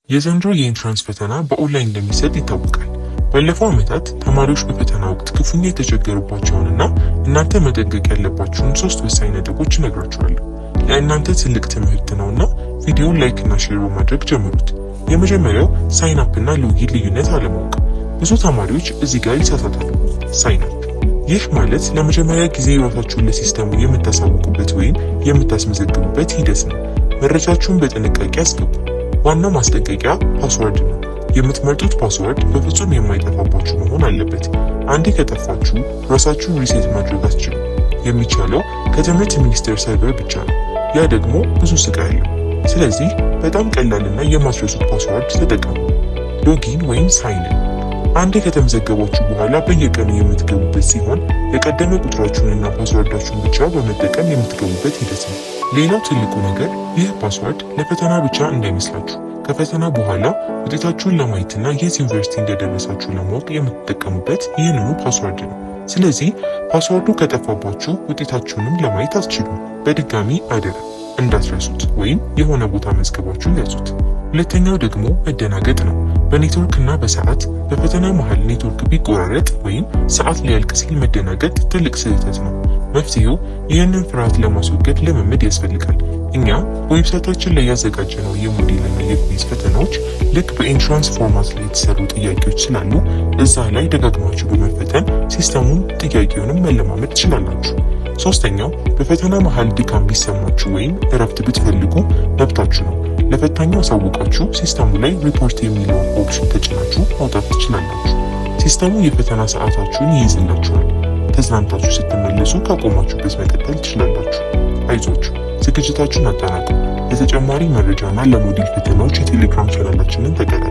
የዘንድሮ የኢንትራንስ ፈተና በኦንላይን እንደሚሰጥ ይታወቃል። ባለፈው ዓመታት ተማሪዎች በፈተና ወቅት ክፉኛ የተቸገሩባቸውንና እናንተ መጠንቀቅ ያለባችሁን 3 ወሳኝ ነጥቦች እነግራችኋለሁ። ለእናንተ ትልቅ ትምህርት ነውና ቪዲዮውን ላይክ እና ሼር በማድረግ ጀምሩት። የመጀመሪያው ሳይን አፕ እና ሎጊን ልዩነት አለማወቅ። ብዙ ተማሪዎች እዚህ ጋር ይሳሳታሉ። ሳይን አፕ ይህ ማለት ለመጀመሪያ ጊዜ ራሳችሁን ለሲስተሙ የምታሳውቁበት ወይም የምታስመዘግቡበት ሂደት ነው። መረጃችሁን በጥንቃቄ አስገቡ። ዋናው ማስጠንቀቂያ ፓስወርድ ነው። የምትመርጡት ፓስወርድ በፍጹም የማይጠፋባችሁ መሆን አለበት። አንዴ ከጠፋችሁ ራሳችሁ ሪሴት ማድረግ አትችሉም። የሚቻለው ከትምህርት ሚኒስቴር ሰርቨር ብቻ ነው። ያ ደግሞ ብዙ ስቃይ አለው። ስለዚህ በጣም ቀላልና የማትረሱት ፓስወርድ ተጠቀሙ። ሎጊን ወይም ሳይን አንዴ ከተመዘገባችሁ በኋላ በየቀኑ የምትገቡበት ሲሆን የቀደመ ቁጥራችሁንና ፓስወርዳችሁን ብቻ በመጠቀም የምትገቡበት ሂደት ነው። ሌላው ትልቁ ነገር ይህ ፓስወርድ ለፈተና ብቻ እንዳይመስላችሁ። ከፈተና በኋላ ውጤታችሁን ለማየትና የት ዩኒቨርሲቲ እንደደረሳችሁ ለማወቅ የምትጠቀሙበት ይህንኑ ፓስወርድ ነው። ስለዚህ ፓስወርዱ ከጠፋባችሁ ውጤታችሁንም ለማየት አትችሉም። በድጋሚ አደራ እንዳትረሱት ወይም የሆነ ቦታ መዝገባችሁ ያዙት። ሁለተኛው ደግሞ መደናገጥ ነው። በኔትወርክ እና በሰዓት በፈተና መሃል ኔትወርክ ቢቆራረጥ ወይም ሰዓት ሊያልቅ ሲል መደናገጥ ትልቅ ስህተት ነው። መፍትሄው ይህንን ፍርሃት ለማስወገድ ልምምድ ያስፈልጋል። እኛ በዌብሳይታችን ላይ ያዘጋጀነው የሞዴል እና የኩዊዝ ፈተናዎች ልክ በኢንትራንስ ፎርማት ላይ የተሰሩ ጥያቄዎች ስላሉ እዛ ላይ ደጋግማችሁ በመፈተን ሲስተሙን ጥያቄውንም መለማመድ ትችላላችሁ። ሶስተኛው በፈተና መሃል ድካም ቢሰማችሁ ወይም እረፍት ብትፈልጉ መብታችሁ ነው። ለፈታኙ አሳውቃችሁ ሲስተሙ ላይ ሪፖርት የሚለውን ኦፕሽን ተጭናችሁ ማውጣት ትችላላችሁ። ሲስተሙ የፈተና ሰዓታችሁን ይይዝላችኋል። ተዝናንታችሁ ስትመለሱ ካቆማችሁበት መቀጠል ትችላላችሁ። አይዟችሁ፣ ዝግጅታችሁን አጠናቁ። ለተጨማሪ መረጃና ለሞዴል ፈተናዎች የቴሌግራም ቻናላችንን ተቀላቀሉ።